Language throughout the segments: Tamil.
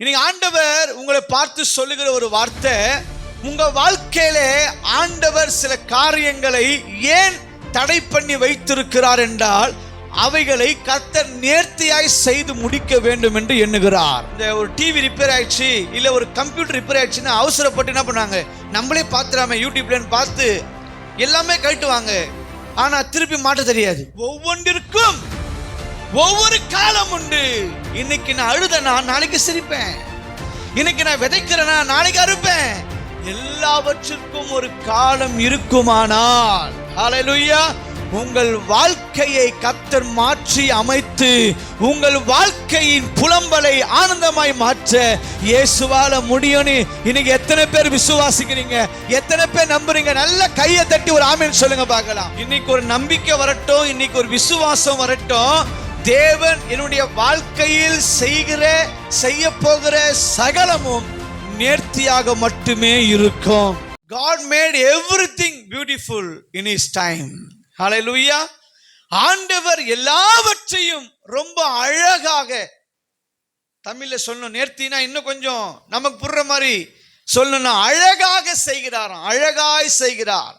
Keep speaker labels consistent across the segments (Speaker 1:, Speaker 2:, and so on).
Speaker 1: இன்னைக்கு ஆண்டவர் உங்களை பார்த்து சொல்லுகிற ஒரு வார்த்தை, உங்க வாழ்க்கையில ஆண்டவர் சில காரியங்களை ஏன் தடை பண்ணி வைத்திருக்கிறார் என்றால் அவைகளை கர்த்தர் நேர்த்தியாய் செய்து முடிக்க வேண்டும் என்று எண்ணுகிறார். இந்த ஒரு டிவி ரிப்பேர் ஆயிடுச்சு, இல்ல ஒரு கம்ப்யூட்டர் ரிப்பேர் ஆயிடுச்சுன்னா அவசரப்பட்டு என்ன பண்ணாங்க, நம்மளே பார்த்துடாம யூடியூப்ல பார்த்து எல்லாமே கட்டுவாங்க. ஆனா திருப்பி மாட்ட தெரியாது. ஒவ்வொன்றிற்கும் ஒவ்வொரு காலம் உண்டு. இன்னைக்கு நான் அழுதனா நாளைக்கு சிரிப்பேன், இன்னைக்கு நான் விதைக்கிறேனா நாளைக்கு அறுப்பேன். எல்லாவற்றிற்கும் ஒரு காலம் இருக்குமானால் ஹல்லேலூயா, உங்கள் வாழ்க்கையை கர்த்தர் மாற்றி அமைத்து உங்கள் வாழ்க்கையின் புலம்பலை ஆனந்தமாய் மாற்ற இயேசுவால முடியும்னு இன்னைக்கு எத்தனை பேர் விசுவாசிக்கிறீங்க, எத்தனை பேர் நம்புறீங்க? நல்ல கையை தட்டி ஒரு ஆமென் சொல்லுங்க பார்க்கலாம். இன்னைக்கு ஒரு நம்பிக்கை வரட்டும், இன்னைக்கு ஒரு விசுவாசம் வரட்டும். தேவன் என்னுடைய வாழ்க்கையில் செய்ய போகிற சகலமும் நேர்த்தியாக மட்டுமே இருக்கும். God made everything beautiful in his time. Hallelujah. ஆண்டவர் எல்லாவற்றையும் ரொம்ப அழகாக, தமிழ்ல சொல்லணும் நேர்த்தினா இன்னும் கொஞ்சம் நமக்கு புரிற மாதிரி சொல்லணும், அழகாக செய்கிறாராம், அழகாய் செய்கிறார்.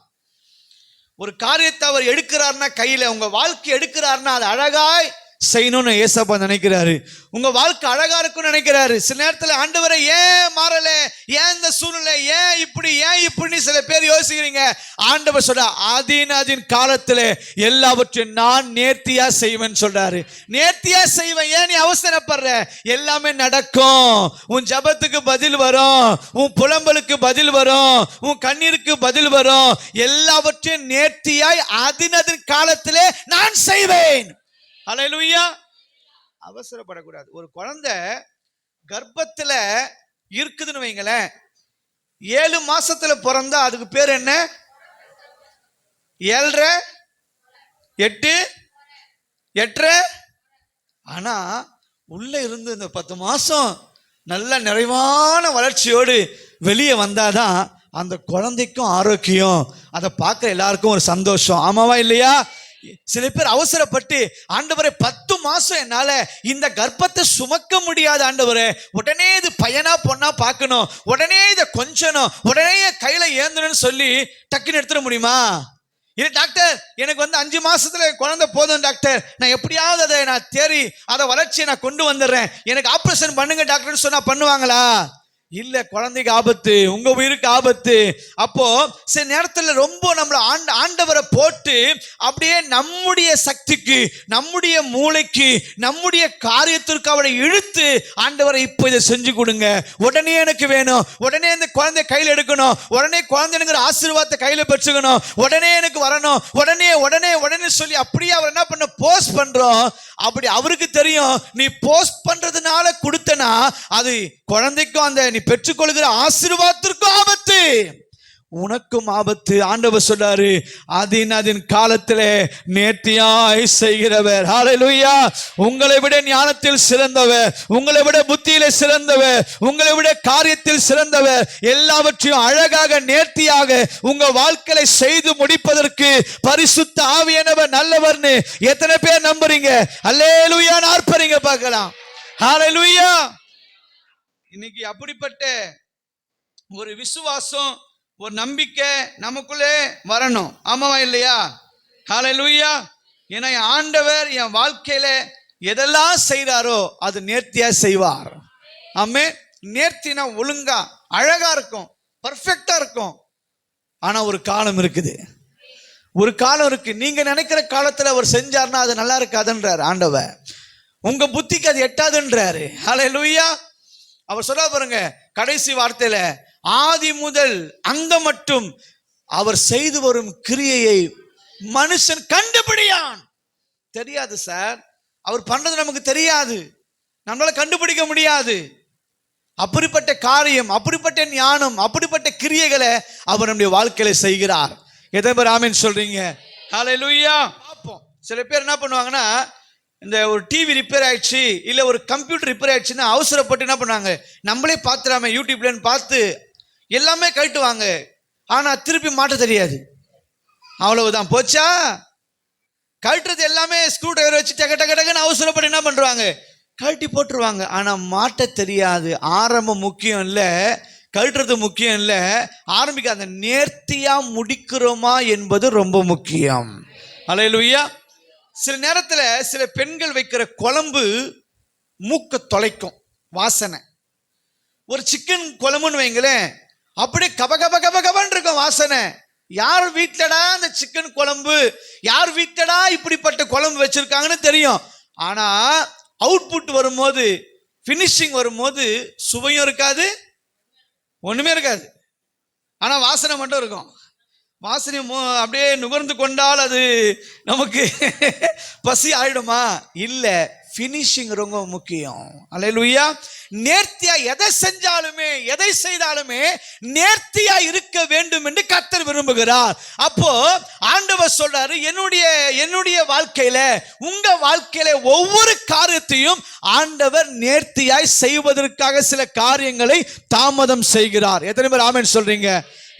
Speaker 1: ஒரு காரியத்தை அவர் எடுக்கிறார்னா, கையில உங்க வாழ்க்கை எடுக்கிறார்னா அது அழகாய் செய்யணும்னு ஏசப்பா நினைக்கிறாரு. உங்க வாழ்க்கை அழகா இருக்கும்னு நினைக்கிறாரு. சில நேரத்துல ஆண்டவரை ஏன் மாறல, ஏன் இந்த சூழ்நிலை, ஏன் இப்படி சில பேர் யோசிக்கிறீங்க. ஆண்டவர் சொல்ற அதின் காலத்துல எல்லாவற்றையும் நான் நேர்த்தியா செய்வேன் சொல்றாரு. நேர்த்தியா செய்வேன். ஏன் நீ அவசரப்படுற? எல்லாமே நடக்கும். உன் ஜபத்துக்கு பதில் வரும், உன் புலம்பலுக்கு பதில் வரும், உன் கண்ணீருக்கு பதில் வரும். எல்லாவற்றையும் நேர்த்தியாய் அதின் காலத்திலே நான் செய்வேன். ஹல்லேலூயா. அவசரப்படக்கூடாது. ஒரு குழந்தை கர்ப்பத்துல இருக்குதுன்னு வைங்களேன், 7 மாசத்துல பிறந்தா அதுக்கு பேர் என்ன? 7.5 8. ஆனா உள்ள இருந்து இந்த 10 மாசம் நல்ல நிறைவான வளர்ச்சியோடு வெளியே வந்தாதான் அந்த குழந்தைக்கும் ஆரோக்கியம். அதை பார்க்க எல்லாருக்கும் ஒரு சந்தோஷம். ஆமாவா இல்லையா? சில பேர் அவசரப்பட்டு ஆண்டவரே 10 மாசம் என்னால இந்த கர்ப்பத்தை சுமக்க முடியாது ஆண்டவரே, உடனே இது பையனா பொண்ணா பார்க்கணும், உடனே இதை கொஞ்சணும், உடனே கையில ஏந்தணும்னு சொல்லி டக்குன்னு எடுத்துட முடியுமா? இல்லை டாக்டர், எனக்கு 5 மாசத்துல குழந்தை போதும் டாக்டர், நான் எப்படியாவது அதை நான் தேறி அதை வளர்ச்சியை நான் கொண்டு வந்துடுறேன், எனக்கு ஆப்ரேஷன் பண்ணுங்க டாக்டர்னு சொன்னா பண்ணுவாங்களா? இல்ல, குழந்தைக்கு ஆபத்து, உங்க உயிருக்கு ஆபத்து. அப்போ சில நேரத்துல ரொம்ப நம்மள ஆண்டவரை போட்டு அப்படியே நம்முடைய சக்திக்கு, நம்முடைய மூளைக்கு, நம்முடைய காரியத்திற்கு அவரை இழுத்து ஆண்டவரை இப்போ இதை செஞ்சு கொடுங்க, உடனே எனக்கு வேணும், உடனே இந்த குழந்தை கையில் எடுக்கணும், உடனே குழந்தைங்கிற ஆசீர்வாதத்தை கையில பெற்றுக்கணும், உடனே எனக்கு வரணும், உடனே உடனே உடனே சொல்லி அப்படியே அவர் என்ன பண்ண போஸ்ட் பண்றோம். அப்படி அவருக்கு தெரியும், நீ போஸ்ட் பண்றதுனால கொடுத்தனா அது குழந்தைக்கும் அந்த நீ பெற்றுக்கொள்கிற ஆசீர்வாதத்திற்கும் ஆபத்து, உனக்கும் ஆபத்து. ஆண்டவர் சொல்றாரு அதின் காலத்திலே நேர்த்தியாய் செய்கிறவர். ஹல்லேலூயா. உங்களை விட ஞானத்தில் சிறந்தவர், உங்களை விட புத்தியிலே சிறந்தவர், உங்களை விட காரியத்தில் சிறந்தவர், எல்லாவற்றையும் அழகாக நேர்த்தியாக உங்க வாழ்க்கையை செய்து முடிப்பதற்கு பரிசுத்த ஆவியானவர் நல்லவர்னு எத்தனை பேர் நம்புறீங்க? அல்லேலூயா ஆர்ப்பரிங்க பார்க்கலாம். ஹல்லேலூயா. இன்னைக்கு அப்படிப்பட்ட ஒரு விசுவாசம், ஒரு நம்பிக்கை நமக்குள்ளே வரணும். ஆமாவா இல்லையா? ஹல்லேலூயா. ஏன்னா ஆண்டவர் என் வாழ்க்கையில எதெல்லாம் செய்றாரோ அது நேர்த்தியா செய்வார். ஆமென். நேர்த்தினா ஒழுங்கா அழகா இருக்கும், பர்ஃபெக்டா இருக்கும். ஆனா ஒரு காலம் இருக்குது, ஒரு காலம் இருக்கு. நீங்க நினைக்கிற காலத்துல அவர் செஞ்சார்னா அது நல்லா இருக்காதுன்றாரு ஆண்டவர். உங்க புத்திக்கு அது எட்டாதுன்றாரு. ஹல்லேலூயா. அவர் சொல்ல பாருங்க கடைசி வார்த்தையில, ஆதி முதல் அங்க மட்டும் அவர் செய்து வரும் கிரியையை மனுஷன் கண்டுபிடியான். தெரியாது சார், அவர் பண்றது நமக்கு தெரியாது, நம்மளால கண்டுபிடிக்க முடியாது. அப்படிப்பட்ட காரியம், அப்படிப்பட்ட ஞானம், அப்படிப்பட்ட கிரியைகளை அவர் நம்முடைய வாழ்க்கையில செய்கிறார். எத்தனை பேர் ஆமென் சொல்றீங்க? ஹல்லேலூயா. பார்ப்போம். சில பேர் என்ன பண்ணுவாங்கன்னா, இந்த ஒரு டிவி ரிப்பேர் ஆயிடுச்சு, இல்ல ஒரு கம்ப்யூட்டர் ரிப்பேர் ஆயிடுச்சுன்னா அவசரப்பட்டு என்ன பண்ணாங்க, நம்மளே பார்த்துடாம யூடியூப்ல பார்த்து எல்லாமே கட்டுவாங்க. ஆனா திருப்பி மாட்ட தெரியாது. அவ்வளவுதான், போச்சா. கட்டுறது எல்லாமே ஸ்க்ரூ டிரைவர் வச்சு டக்கு டக்கு டக்குன்னு அவசரப்பட்டு என்ன பண்றாங்க, கழட்டி போட்டுருவாங்க. ஆனா மாட்ட தெரியாது. ஆரம்பம் முக்கியம் இல்லை, கழட்டுறது முக்கியம் இல்லை, ஆரம்பிக்க அந்த நேர்த்தியா முடிக்கிறோமா என்பது ரொம்ப முக்கியம். அல்லேலூயா. சில நேரத்துல சில பெண்கள் வைக்கிற குழம்பு மூக்க தொலைக்கும், வாசனை. ஒரு சிக்கன் குழம்புன்னு வைங்களேன், அப்படியே கப கப கப கபன்னு இருக்கும் வாசனை. யார் வீட்லடா அந்த சிக்கன் குழம்பு, யார் வீட்லடா இப்படிப்பட்ட குழம்பு வச்சிருக்காங்கன்னு தெரியும். ஆனா அவுட்புட் வரும்போது, பினிஷிங் வரும்போது சுவையும் இருக்காது, ஒண்ணுமே இருக்காது. ஆனா வாசனை மட்டும் இருக்கும். வாசனை அப்படியே நுகர்ந்து கொண்டால் அது நமக்கு பசி ஆயிடுமா? இல்ல, பினிஷிங் ரொம்ப முக்கியம். அல்லேலூயா. நேர்த்தியா எதை செஞ்சாலுமே, எதை செய்தாலுமே நேர்த்தியா இருக்க வேண்டும் என்று கர்த்தர் விரும்புகிறார். அப்போ ஆண்டவர் சொல்றாரு, என்னுடைய வாழ்க்கையில, உங்க வாழ்க்கையில ஒவ்வொரு காரியத்தையும் ஆண்டவர் நேர்த்தியாய் செய்வதற்காக சில காரியங்களை தாமதம் செய்கிறார். எத்தனை பேர் ஆமென் சொல்றீங்க?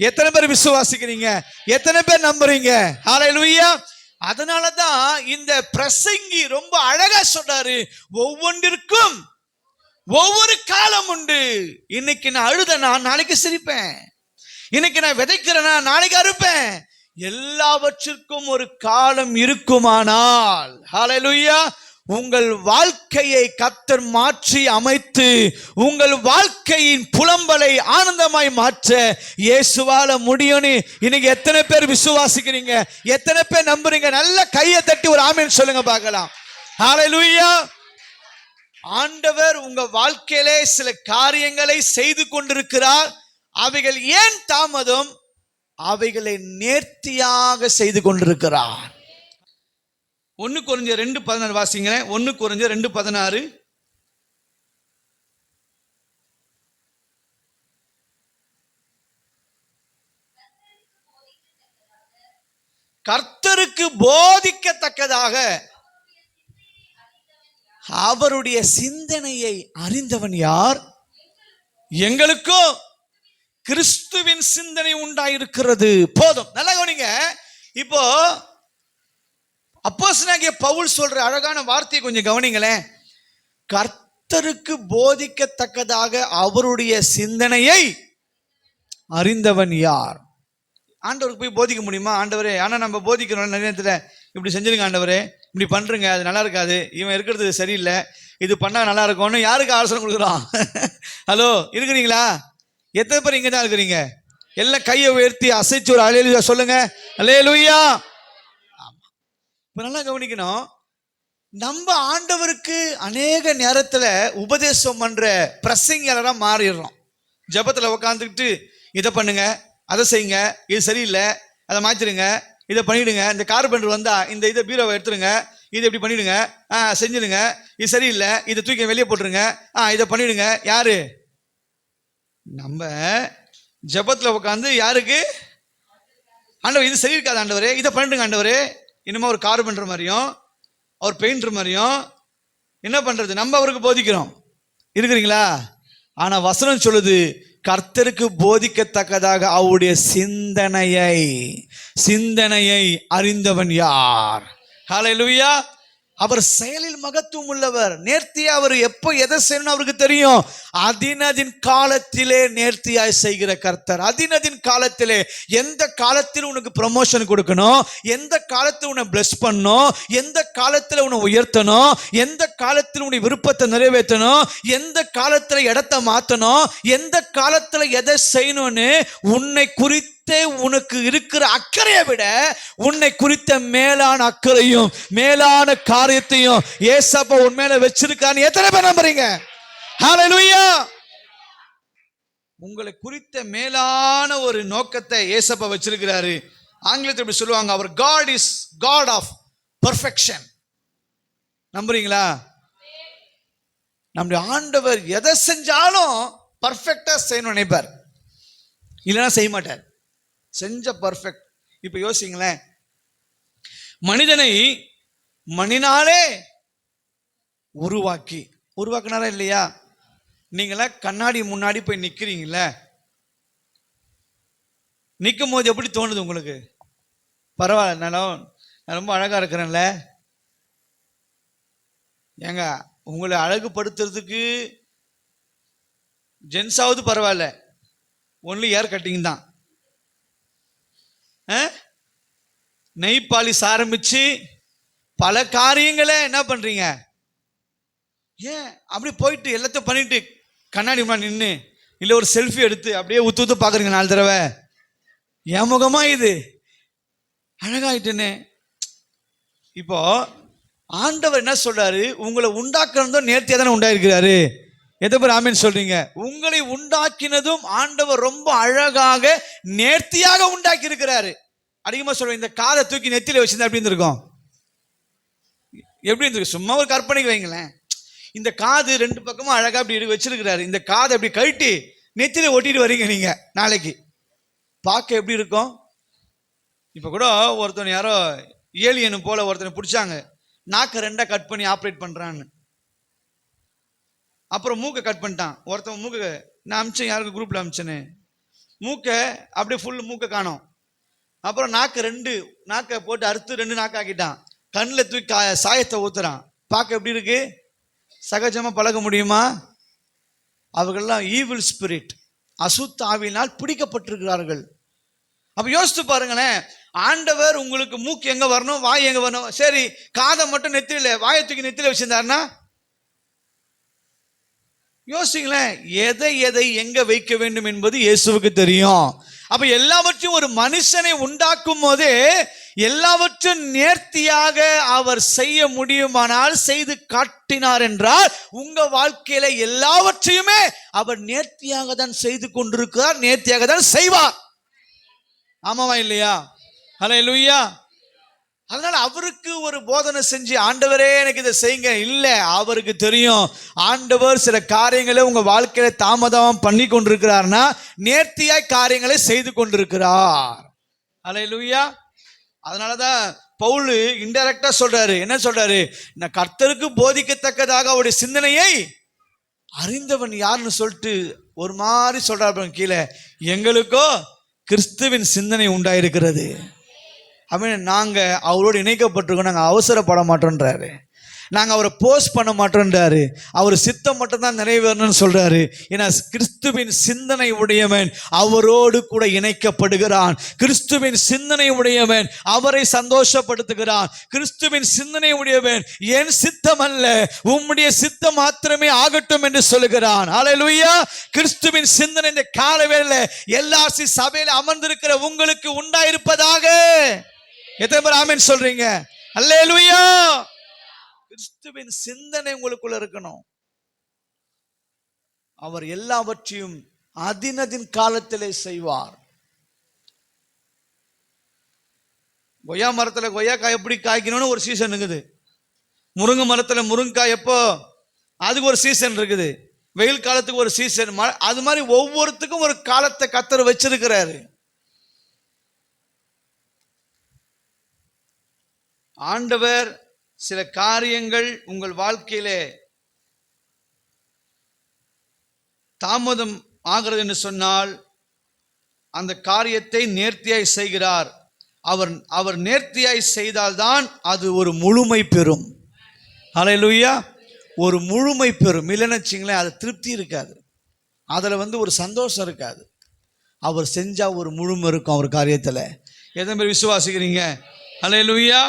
Speaker 1: எத்தனை பேர் விசுவாசிக்கிறீங்க? எத்தனை பேர் நம்புறீங்க? ஹல்லேலூயா. அதனாலதான் இந்த பிரசங்கி ரொம்ப அழகா சொல்றாரு, ஒவ்வொன்றிற்கும் ஒவ்வொரு காலம் உண்டு. இன்னைக்கு நான் அழுதனா நாளைக்கு சிரிப்பேன், இன்னைக்கு நான் விதைக்கிறேனா நாளைக்கு அறுப்பேன். எல்லாவற்றிற்கும் ஒரு காலம் இருக்குமானால், ஹல்லேலூயா, உங்கள் வாழ்க்கையை கர்த்தர் மாற்றி அமைத்து உங்கள் வாழ்க்கையின் புலம்பலை ஆனந்தமாய் மாற்ற இயேசுவால முடியும்னு இன்னைக்கு எத்தனை பேர் விசுவாசிக்கிறீங்க? எத்தனை பேர் நம்புறீங்க? நல்ல கையை தட்டி ஒரு ஆமென் சொல்லுங்க பார்க்கலாம். ஹல்லேலூயா. ஆண்டவர் உங்க வாழ்க்கையிலே சில காரியங்களை செய்து கொண்டிருக்கிறார். அவைகள் ஏன் தாமதம்? அவைகளை நேர்த்தியாக செய்து கொண்டிருக்கிறார். 1 கொரிந்தியர் 2:16 வாசிங்களேன். 1 கொரிந்தியர் 2:16. கர்த்தருக்கு போதிக்கத்தக்கதாக அவருடைய சிந்தனையை அறிந்தவன் யார்? எங்களுக்கும் கிறிஸ்துவின் சிந்தனை உண்டாயிருக்கிறது. போதும். நல்லா கவனிங்க. இப்போ அப்போஸ்தலனாகிய பவுல் சொல்ற அழகான வார்த்தையை கொஞ்சம் கவனிங்களேன். கர்த்தருக்கு போதிக்கத்தக்கதாக அவருடைய சிந்தனையை அறிந்தவன் யார்? ஆண்டவருக்கு போய் போதிக்க முடியுமா? ஆண்டவரே, ஆனா நம்ம போதிக்கிறோம் நிறைய நேரத்துல, இப்படி செஞ்சிருங்க ஆண்டவரே, இப்படி பண்றீங்க, அது நல்லா இருக்காது, இவன் இருக்கிறது சரியில்லை, இது பண்ணா நல்லா இருக்கும்னு யாருக்கு ஆலோசனை கொடுக்குறோம்? ஹலோ, இருக்கிறீங்களா? எத்தனை பேர் இங்க தான் இருக்கிறீங்க? எல்லாம் கையை உயர்த்தி அசைச்சு ஒரு அல்லேலூயா சொல்லுங்க. அல்லேலூயா. இப்ப நல்லா கவனிக்கணும். நம்ம ஆண்டவருக்கு அநேக நேரத்துல உபதேசம் பண்ற பிரசங்கரா மாறிடுறோம். ஜபத்துல உட்காந்துக்கிட்டு இதை பண்ணுங்க, அதை செய்யுங்க, இது சரியில்லை, அதை மாற்றிடுங்க, இதை பண்ணிடுங்க, இந்த கார்பெண்டர் வந்தா இந்த இதை பீரோவை எடுத்துருங்க, இதை இப்படி பண்ணிடுங்க, செஞ்சிடுங்க, இது சரியில்லை, இதை தூக்கி வெளியே போட்டுருங்க, இதை பண்ணிடுங்க. யாரு? நம்ம ஜபத்துல உட்காந்து யாருக்கு? ஆண்டவர், இது சரி இருக்காது ஆண்டவரே, இதை பண்ணிடுங்க ஆண்டவரே. இன்னுமா ஒரு கார்பெண்டர் மாதிரியும் அவர் பெயிண்டர் மாதிரியும் என்ன பண்றது? நம்ம அவருக்கு போதிக்கிறோம். இருக்கிறீங்களா? ஆனா வசனம் சொல்லுது, கர்த்தருக்கு போதிக்கத்தக்கதாக அவருடைய சிந்தனையை அறிந்தவன் யார்? ஹல்லேலூயா. அவர் செயலில் மகத்துவம் உள்ளவர். நேர்த்தியா அவர் எப்போ எதை செய்யணும் அவருக்கு தெரியும். அதினதின் காலத்திலே நேர்த்தியாய் செய்கிற கர்த்தர். அதினதின் காலத்திலே, எந்த காலத்தில் உனக்கு ப்ரமோஷன் கொடுக்கணும், எந்த காலத்தில் உன்னை பிளஸ் பண்ணணும், எந்த காலத்தில் உன்னை உயர்த்தணும், எந்த காலத்தில் உன்னை விருப்பத்தை நிறைவேற்றணும், எந்த காலத்தில் இடத்தை மாற்றணும், எந்த காலத்தில் எதை செய்யணும்னு உன்னை குறித்து உனக்கு இருக்கிற அக்கறையை விட உன்னை குறித்த மேலான அக்கறையும் மேலான காரியத்தையும் ஏசப்பா உன் மேல வச்சிருக்கான்னு எத்தனை பேர் நம்புறீங்க? ஹல்லேலூயா. உங்களை குறித்த மேலான ஒரு நோக்கத்தை ஏசப்பா வச்சிருக்கிறாரு. ஆங்கிலத்தில் இப்படி சொல்லுவாங்க, அவர் God is God of perfection. நம்புறீங்களா? நம்முடைய ஆண்டவர் எதை செஞ்சாலும் பர்ஃபெக்டா செய்யணும் நினைப்பார், இல்லைன்னா செய்ய மாட்டார். செஞ்ச பர்ஃபெக்ட். இப்ப யோசிங்களேன், மனிதனை மனிதனாலே உருவாக்கினாரா இல்லையா? நீங்கள கண்ணாடி முன்னாடி போய் நிக்கிறீங்களே, நிற்கும் போது எப்படி தோணுது உங்களுக்கு? பரவாயில்ல, நான் ரொம்ப அழகா இருக்கிறேன்ல. ஏங்க, உங்களை அழகுபடுத்துறதுக்கு ஜென்ஸாவது பரவாயில்ல, ஒன்லி ஏர் கட்டிங் தான். நெய் பாலிஸ் ஆரம்பிச்சு பல காரியங்களை என்ன பண்றீங்க? ஏன் அப்படி போயிட்டு எல்லாத்தையும் பண்ணிட்டு கண்ணாடி முன்னாடி நின்று இல்லை ஒரு செல்ஃபி எடுத்து அப்படியே ஊத்து ஊத்து பார்க்குறீங்க 4 தடவை. என் முகமா இது அழகாயிட்டுன்னு. இப்போ ஆண்டவர் என்ன சொல்றாரு? உங்களை உண்டாக்குறதும் நேர்த்தியாக தானே உண்டாயிருக்கிறாரு. எதை பேர் ஆமீன் சொல்றீங்க? உங்களை உண்டாக்கினதும் ஆண்டவர் ரொம்ப அழகாக நேர்த்தியாக உண்டாக்கி இருக்கிறாரு. அதிகமாக சொல்றேன், இந்த காதை தூக்கி நெத்தியில வச்சிருந்தா எப்படி இருந்திருக்கும்? எப்படி இருந்திருக்கு? சும்மா ஒரு கற்பனைக்கு வைங்களேன். இந்த காது 2 பக்கமும் அழகா அப்படி வச்சிருக்கிறாரு. இந்த காதை அப்படி கழட்டி நெத்தியில ஒட்டிட்டு வரீங்க நீங்க நாளைக்கு, பார்க்க எப்படி இருக்கும்? இப்ப கூட ஒருத்தன் யாரோ ஏலியனு போல ஒருத்தனை பிடிச்சாங்க, நாக்க 2 கட் பண்ணி ஆப்ரேட் பண்றான்னு. அப்புறம் மூக்கை கட் பண்ணிட்டான் ஒருத்தன். மூக்கை நான் அமிச்சேன், யாருக்கு குரூப்ல அமிச்சேன்னு, மூக்கை அப்படியே ஃபுல் மூக்கை காணோம். அப்புறம் நாக்கை போட்டு அறுத்து 2 நாக்கு ஆக்கிட்டான். கண்ணில் தூக்கி சாயத்தை ஊத்துறான். பார்க்க எப்படி இருக்கு? சகஜமா பழக முடியுமா? அவர்கள்லாம் ஈவில் ஸ்பிரிட், அசுத்த ஆவியினால் பிடிக்கப்பட்டிருக்கிறார்கள். அப்ப யோசித்து பாருங்களேன், ஆண்டவர் உங்களுக்கு மூக்கு எங்க வரணும், வாய் எங்க வரணும், சரி காதை மட்டும் நெத்தியில, வாயை தூக்கி நெத்தியில வச்சிருந்தாருன்னா யோசிங்களேன், எதை எங்க வைக்க வேண்டும் என்பது இயேசுவுக்கு தெரியும். அப்ப எல்லாவற்றையும் ஒரு மனுஷனை உண்டாக்கும் போதே எல்லாவற்றும் நேர்த்தியாக அவர் செய்ய முடியுமானால் செய்து காட்டினார் என்றால், உங்க வாழ்க்கையில எல்லாவற்றையுமே அவர் நேர்த்தியாக தான் செய்து கொண்டிருக்கிறார், நேர்த்தியாக தான் செய்வார். ஆமாவா இல்லையா? ஹல்லேலூயா. அதனால அவருக்கு ஒரு போதனை செஞ்சு ஆண்டவரே எனக்கு இதை செய்யுங்க இல்ல, அவருக்கு தெரியும் ஆண்டவர் சில காரியங்களை உங்க வாழ்க்கையில தாமதம் பண்ணி கொண்டிருக்கிறார்னா நேர்த்தியாய் காரியங்களை செய்து கொண்டிருக்கிறார். ஹல்லேலூயா. அதனாலதான் பவுல் இன்டைரக்டா சொல்றாரு, என்ன சொல்றாரு? நான் கர்த்தருக்கு போதிக்கத்தக்கதாக அவருடைய சிந்தனையை அறிந்தவன் யாருன்னு சொல்லிட்டு ஒரு மாதிரி சொல்றாரு கீழே, எங்களுக்கோ கிறிஸ்துவின் சிந்தனை உண்டாயிருக்கிறது. அப்படின்னு நாங்க அவரோடு இணைக்கப்பட்டிருக்கோம், நாங்க அவசரப்பட மாட்டோன்றாரு, நாங்க அவரை போஸ்ட் பண்ண மாட்டோன்றாரு, அவர் சித்தம் மட்டும்தான் நிறைவேறணும்னு சொல்றாரு. ஏன்னா கிறிஸ்துவின் சிந்தனை உடையவன் அவரோடு கூட இணைக்கப்படுகிறான். கிறிஸ்துவின் சிந்தனை உடையவன் அவரை சந்தோஷப்படுத்துகிறான். கிறிஸ்துவின் சிந்தனை உடையவன் என் சித்தம் அல்ல உம்முடைய சித்தம் மாத்திரமே ஆகட்டும் என்று சொல்லுகிறான். ஹல்லேலூயா. கிறிஸ்துவின் சிந்தனை இந்த காலவேளையில LRC சபையில் அமர்ந்திருக்கிற உங்களுக்கு உண்டாயிருப்பதாக. எத்தனை பேர் ஆமென் சொல்றீங்க? ஹல்லேலூயா. கிறிஸ்துவின் சிந்தனை உங்களுக்குள்ள இருக்கணும். அவர் எல்லாவற்றையும் அதினதின் காலத்திலே செய்வார். கொய்யா மரத்துல கொய்யாக்காய் எப்படி காய்க்கணும்னு ஒரு சீசன் இருக்குது. முருங்கை மரத்துல முருங்கைக்காய் எப்போ, அதுக்கு ஒரு சீசன் இருக்குது. வெயில் காலத்துக்கு ஒரு சீசன், அது மாதிரி ஒவ்வொருத்துக்கும் ஒரு காலத்தை கர்த்தர் வச்சிருக்கிறாரு. ஆண்டவர் சில காரியங்கள் உங்கள் வாழ்க்கையிலே தாமதம் ஆகிறது என்று சொன்னால் அந்த காரியத்தை நேர்த்தியாய் செய்கிறார். அவர் நேர்த்தியாய் செய்தால்தான் அது ஒரு முழுமை பெறும். ஹல்லேலூயா. ஒரு முழுமை பெறும். இல்லைன்னு வச்சுங்களேன், அது திருப்தி இருக்காது, அதில் ஒரு சந்தோஷம் இருக்காது. அவர் செஞ்சா ஒரு முழுமை இருக்கும் அவர் காரியத்தில். எத்தனை பேர் விசுவாசிக்கிறீங்க? ஹல்லேலூயா.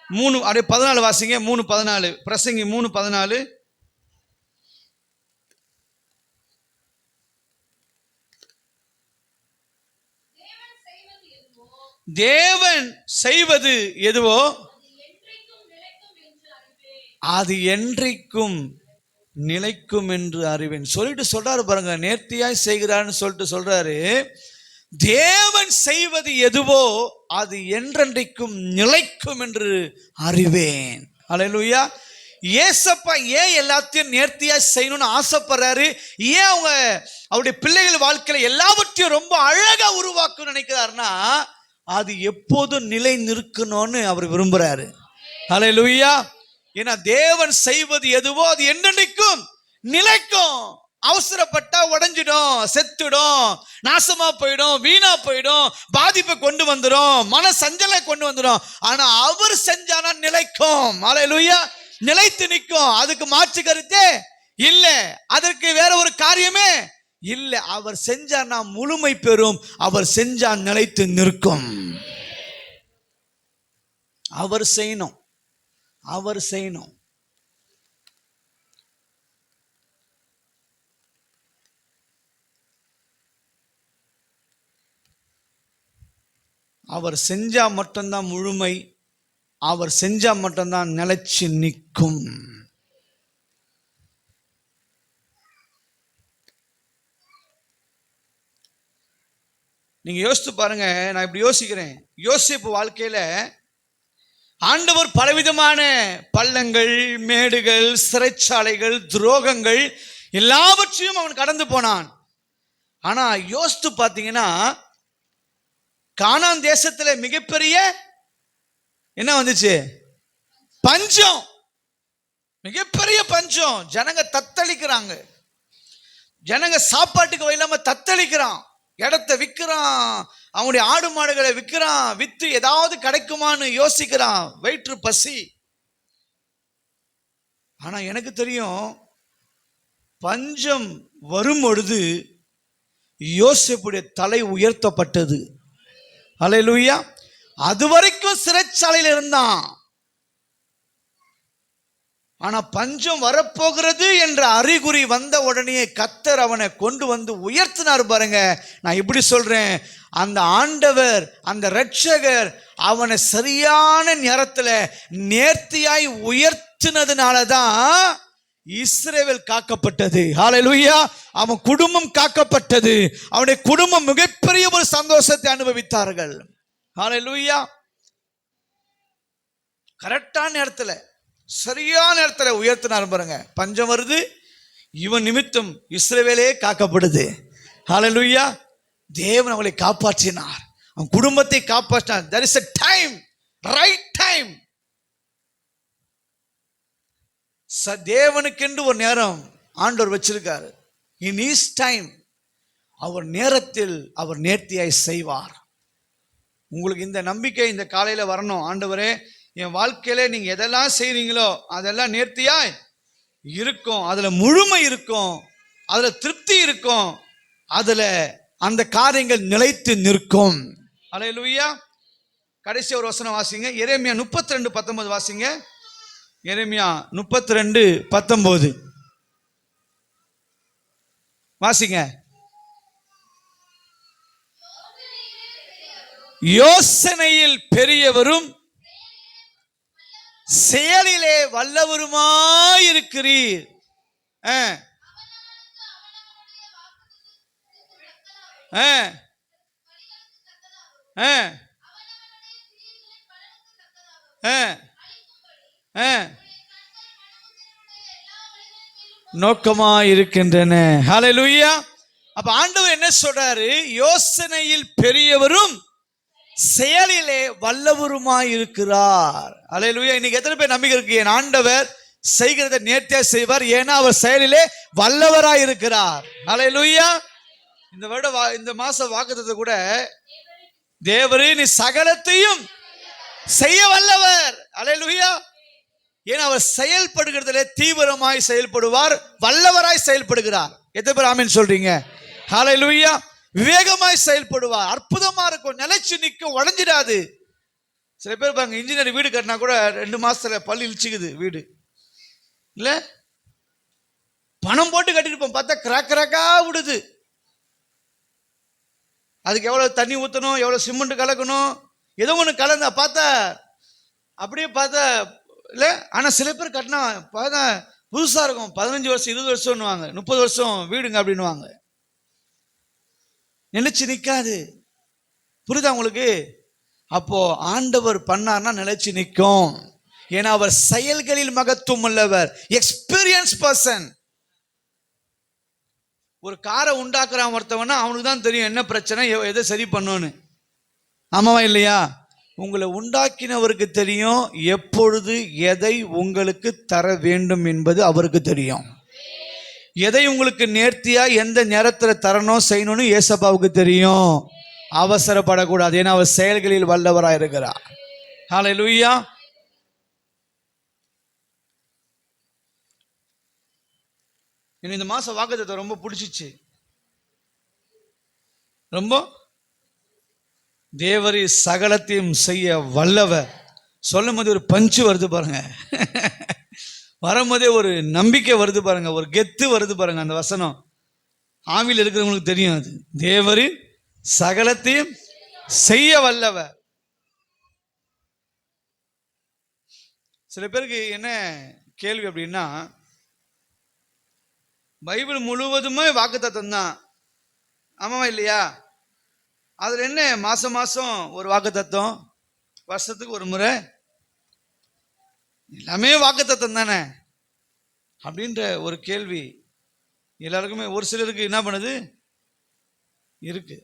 Speaker 1: 3:14 வாசிங்க. 3:14 பிரசங்கி 3:14. தேவன் செய்வது எதுவோ அது என்றைக்கும் நிலைக்கும் என்று அறிவேன் சொல்லிட்டு சொல்றாரு பாருங்க. நேர்த்தியாய் செய்கிறான்னு சொல்லிட்டு சொல்றாரு. தேவன் செய்வது எதுவோ அது என்றென்றைக்கும் நிலைக்கும் என்று அறிவேன். ஹல்லேலூயா. ஏசப்பா ஏன் எல்லாத்தையும் நேர்த்தியா செய்யணும்னு ஆசைப்படுறாரு? ஏன் அவருடைய பிள்ளைகள் வாழ்க்கையில எல்லாவற்றையும் ரொம்ப அழகா உருவாக்கணும்னு நினைக்கிறாருன்னா, அது எப்போதும் நிலை நிற்கணும்னு அவர் விரும்புறாரு. ஹல்லேலூயா. ஏன்னா தேவன் செய்வது எதுவோ அது என்றென்றைக்கும் நிலைக்கும். அவசரப்பட்டா உடைஞ்சிடும், செத்துடும், நாசமா போயிடும், வீணா போயிடும், பாதிப்பை கொண்டு வந்துடும், மன சஞ்சலை கொண்டு வந்துடும். ஆனா அவர் செஞ்சானா நிலைக்கும். ஹல்லேலூயா. நிலைத்து நிற்கும். அதுக்கு மாற்று கருத்தே இல்ல. அதற்கு வேற ஒரு காரியமே இல்ல. அவர் செஞ்சார்னா முழுமை பெறும். அவர் செஞ்சா நிலைத்து நிற்கும். அவர் செய்யணும், அவர் செய்யணும். அவர் செஞ்சா மட்டும்தான் முழுமை. அவர் செஞ்சா மட்டும்தான் நிலைச்சு நிற்கும். நீங்க யோசித்து பாருங்க. நான் இப்படி யோசிக்கிறேன். யோசிப்பு வாழ்க்கையில ஆண்டவர் பலவிதமான பள்ளங்கள், மேடுகள், சிறைச்சாலைகள், துரோகங்கள் எல்லாவற்றையும் அவன் கடந்து போனான். ஆனா யோசித்து பார்த்தீங்கன்னா கானான் தேசத்துல மிகப்பெரிய என்ன வந்துச்சு? பஞ்சம். மிகப்பெரிய பஞ்சம். ஜனங்க தத்தளிக்கிறாங்க. ஜனங்க சாப்பாட்டுக்கு இல்லாம தத்தளிக்கிறான். இடத்தை விற்கிறான், அவனுடைய ஆடு மாடுகளை விற்கிறான், வித்து ஏதாவது கிடைக்குமான்னு யோசிக்கிறான். வயிற்று பசி. ஆனா எனக்கு தெரியும், பஞ்சம் வரும் பொழுது யோசேப்புடைய தலை உயர்த்தப்பட்டது. அல்லேலூயா. அது வரைக்கும் சிறைச்சாலையில் இருந்தான். ஆனா பஞ்சம் வரப்போகிறது என்ற அறிகுறி வந்த உடனே கர்த்தர் அவனை கொண்டு வந்து உயர்த்தினார். பாருங்க, நான் இப்படி சொல்றேன், அந்த ஆண்டவர், அந்த இரட்சகர் அவனை சரியான நேரத்தில் நேர்த்தியாய் உயர்த்தினதுனாலதான் இஸ்ரவேல் காக்கப்பட்டது. ஹல்லேலூயா. அவன் குடும்பம் காக்கப்பட்டது. அவனுடைய குடும்பம் மிகப்பெரிய ஒரு சந்தோஷத்தை அனுபவித்தார்கள். ஹல்லேலூயா. கரெக்டான நேரத்தில், சரியான நேரத்தில் உயர்த்தினார். பாருங்க, பஞ்சம் வருது, இவன் நிமித்தம் இஸ்ரவேலே காக்கப்படுது. ஹல்லேலூயா. தேவன் அவளை காப்பாற்றினார், அவன் குடும்பத்தை காப்பாற்றினார். there is a time, right time. தேவனுக்கென்று ஒரு நேரம் ஆண்டவர் வச்சிருக்காரு. in his time, அவர் நேரத்தில் அவர் நேர்த்தியாய் செய்வார். உங்களுக்கு இந்த நம்பிக்கை இந்த காலையில வரணும். ஆண்டவரே, என் வாழ்க்கையில நீங்க எதெல்லாம் செய்றீங்களோ அதெல்லாம் நேர்த்தியாய் இருக்கும், அதுல முழுமை இருக்கும், அதுல திருப்தி இருக்கும், அதுல அந்த காரியங்கள் நிலைத்து நிற்கும். அல்லேலூயா. கடைசி ஒரு வசனம் வாசிங்க. எரேமியா 32:19 வாசிங்க. எரேமியா 32:19 வாசிங்க. யோசனையில் பெரியவரும் செயலிலே வல்லவருமாயிருக்கிறீர். நோக்கமாயிருக்கின்றன. ஹல்லேலூயா. அப்ப ஆண்டவர் என்ன சொல்றாரு? யோசனையில் பெரியவரும் செயலிலே வல்லவருமாயிருக்கிறார். அல்லேலூயா. இன்னைக்கு எத்தனை பேர் நம்பிக்கை இருக்கு? என் ஆண்டவர் செய்கிறதை நேர்த்தியா செய்வார், ஏன்னா அவர் செயலிலே வல்லவராய் இருக்கிறார். அல்லேலூயா. இந்த வருட இந்த மாச வாக்குத்தத்தத்தை கூட, தேவரே நீ சகலத்தையும் செய்ய வல்லவர். அல்லேலூயா. ஏன்னா அவர் செயல்படுகிறதுல தீவிரமாய் செயல்படுவார், வல்லவராய் செயல்படுகிறார். எத்தனை பேர் ஆமென் சொல்றீங்க? ஹல்லேலூயா. விவேகமாய் செயல்படுவார். அற்புதமா இருக்கும், நிலைச்சு நிற்கும், உடஞ்சிடாது. சில பேர் பாருங்க, இன்ஜினியர் வீடு கட்டினா கூட 2 மாசத்துல பள்ளி இழிச்சுக்குது வீடு. இல்ல, பணம் போட்டு கட்டிருப்போம், பார்த்தா கிராக்கா விடுது. அதுக்கு எவ்வளவு தண்ணி ஊற்றணும், எவ்வளவு சிமெண்ட் கலக்கணும், ஏதோ ஒன்று கலந்தா பார்த்தா அப்படியே பார்த்தா இல்ல. ஆனா சில பேர் கட்டினா பார்த்தா புதுசா இருக்கும். 15 வருஷம் 20 வருஷம்னுவாங்க, 30 வருஷம் வீடுங்க அப்படின்னுவாங்க. நிலைச்சு நிற்காது. புரியுதா உங்களுக்கு? அப்போ ஆண்டவர் பண்ணார்னா நிலைச்சு நிற்கும். ஏன்னா அவர் செயல்களில் மகத்துவம் உள்ளவர், எக்ஸ்பீரியன்ஸ் பர்சன். ஒரு காரை உண்டாக்குறான் ஒருத்தவனா, அவனுக்கு தான் தெரியும் என்ன பிரச்சனை, எதை சரி பண்ணணும்னு. ஆமாவா இல்லையா? உங்களை உண்டாக்கினவருக்கு தெரியும் எப்பொழுது எதை உங்களுக்கு தர வேண்டும் என்பது அவருக்கு தெரியும். எதை உங்களுக்கு நேர்த்தியா எந்த நேரத்தில் தரணும் செய்யணும்னு ஏசப்பாவுக்கு தெரியும். அவசரப்படக்கூடாது, ஏன்னா அவர் செயல்களில் வல்லவராக இருக்கிறார். ஹல்லேலூயா. எனக்கு இந்த மாசம் வாக்குத்தத்தம் ரொம்ப பிடிச்சிச்சு. ரொம்ப தேவரி சகலத்தையும் செய்ய வல்லவர் சொல்லும் போது ஒரு பஞ்சு வருது பாருங்க. வரும்போதே ஒரு நம்பிக்கை வருது பாருங்க, ஒரு கெத்து வருது பாருங்க. அந்த வசனம் ஆவியில் இருக்கிறவங்களுக்கு தெரியும். அது தேவரி சகலத்தையும் செய்ய வல்லவர். சில பேருக்கு என்ன கேள்வி அப்படின்னா, பைபிள் முழுவதுமே வாக்குத்தத்தம் தான், ஆமாவா இல்லையா? அதுல என்ன மாசம் மாசம் ஒரு வாக்குத்தத்தம், வருஷத்துக்கு ஒரு முறை, எல்லாமே வாக்குத்தத்தம் தானே அப்படின்ற ஒரு கேள்வி எல்லாருக்குமே. ஒரு சிலருக்கு என்ன பண்ணுது இருக்கு.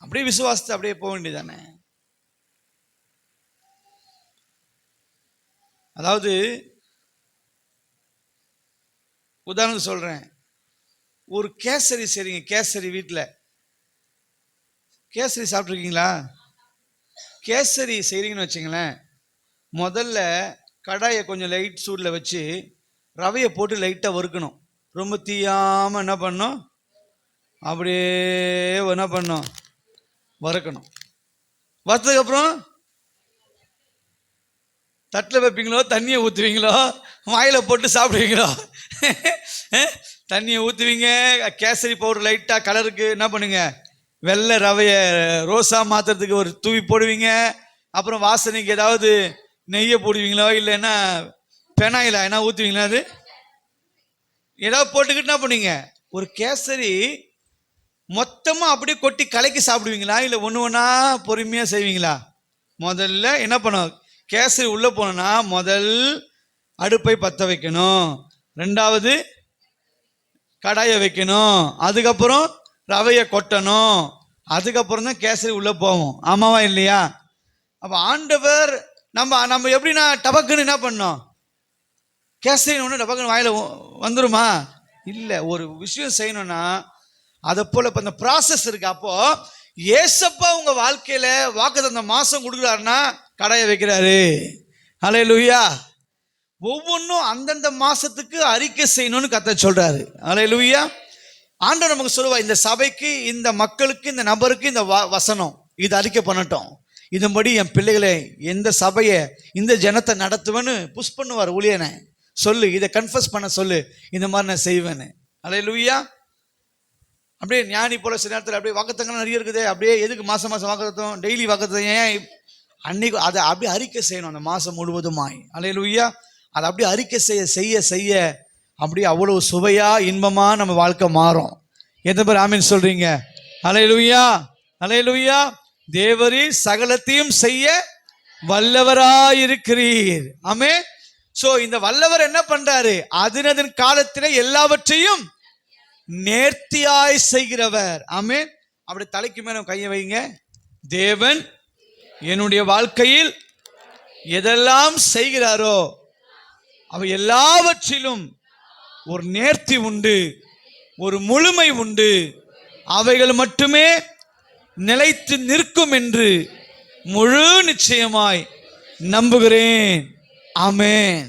Speaker 1: அப்படியே விசுவாசத்தை அப்படியே போக வேண்டியதானே. அதாவது உதாரணத்துக்கு சொல்றேன், ஒரு கேசரி செய்றீங்க. கேசரி வீட்டில் கேசரி சாப்பிட்ருக்கீங்களா? கேசரி செய்றீங்கன்னு வச்சுங்களேன், முதல்ல கடாயை கொஞ்சம் லைட் சூடில் வச்சு ரவையை போட்டு லைட்டாக வறுக்கணும். ரொம்ப தீயாமல் என்ன பண்ணணும், அப்படியே என்ன பண்ணணும், வறுக்கணும். வறுத்ததுக்கப்புறம் தட்டில் வைப்பீங்களோ, தண்ணியை ஊற்றுவீங்களோ, வாயில் போட்டு சாப்பிடுவீங்களோ? தண்ணியை ஊற்றுவீங்க. கேசரி பவுடர் லைட்டாக கலருக்கு என்ன பண்ணுங்க, வெள்ளை ரவையை ரோஸா மாற்றுறதுக்கு ஒரு தூவி போடுவீங்க. அப்புறம் வாசனைக்கு ஏதாவது நெய்யை போடுவீங்களோ, இல்லைன்னா பெனாயில என்ன ஊற்றுவீங்களா, அது ஏதாவது போட்டுக்கிட்டு என்ன பண்ணுவீங்க. ஒரு கேசரி மொத்தமாக அப்படியே கொட்டி கலக்கி சாப்பிடுவீங்களா, இல்லை ஒன்று ஒன்றா பொறுமையாக செய்வீங்களா? முதல்ல என்ன பண்ணும், கேசரி உள்ளே போனோன்னா முதல் அடுப்பை பற்ற வைக்கணும், ரெண்டாவது கடாயை வைக்கணும், அதுக்கப்புறம் ரவையை கொட்டணும், அதுக்கப்புறம் தான் கேசரி உள்ளே போவோம். ஆமாவா இல்லையா? அப்போ ஆண்டவர் நம்ம எப்படின்னா டபக்குன்னு என்ன பண்ணோம், கேசரி ஒன்று டபக்குன்னு வாயில் வந்துருமா? இல்லை. ஒரு விஷயம் செய்யணும்னா அதை போல இப்போ இந்த ப்ராசஸ் இருக்கு. அப்போ ஏசப்பா உங்க வாழ்க்கையில வாக்குத்தத்தம் மாசம் கொடுக்குறாருன்னா கடாயை வைக்கிறாரு. ஹல்லேலூயா. ஒவ்வொன்றும் அந்தந்த மாசத்துக்கு அறிக்கை செய்யணும்னு கர்த்தர் சொல்றாரு. ஹல்லேலூயா. ஆண்டவர் நமக்கு சொல்லுவா, இந்த சபைக்கு, இந்த மக்களுக்கு, இந்த நபருக்கு இந்த வசனம் இது அறிக்கை பண்ணட்டும், இதன்படி என் பிள்ளைகளை, எந்த சபையை, இந்த ஜனத்தை நடத்துவேன்னு புஷ் பண்ணுவார். ஊழியனை சொல்லு, இதை கன்ஃபஸ் பண்ண சொல்லு, இந்த மாதிரி நான் செய்வேன்னு. ஹல்லேலூயா. அப்படியே ஞானி போல சில நேரத்தில் அப்படியே வாக்குத்தத்தங்கள் நிறைய இருக்குது. அப்படியே எதுக்கு மாசம் மாசம் வாக்குத்தத்தம், டெய்லி வாக்குத்தத்தம் ஏன் அன்னைக்கு அதை அப்படியே அறிக்கை செய்யணும் அந்த மாசம் முழுவதுமாய். ஹல்லேலூயா. அதை அப்படியே அறிக்கை செய்ய செய்ய செய்ய அப்படியே அவ்வளவு சுவையா இன்பமா நம்ம வாழ்க்கை மாறும். எத்தனை பேர் ஆமீன் சொல்றீங்க? ஹல்லேலூயா. ஹல்லேலூயா. தேவரீர் சகலத்தையும் செய்ய வல்லவராயிருக்கிறீர். ஆமென். சோ இந்த வல்லவர் என்ன பண்றாரு, அதனதன் காலத்திலே எல்லாவற்றையும் நேர்த்தியாய் செய்கிறவர். ஆமென். அப்படி தலைக்கு மேல கையை வைங்க. தேவன் என்னுடைய வாழ்க்கையில் எதெல்லாம் செய்கிறாரோ அவை எல்லாவற்றிலும் ஒரு நேர்த்தி உண்டு, ஒரு முழுமை உண்டு, அவைகள் மட்டுமே நிலைத்து நிற்கும் என்று முழு நிச்சயமாய் நம்புகிறேன். ஆமென்.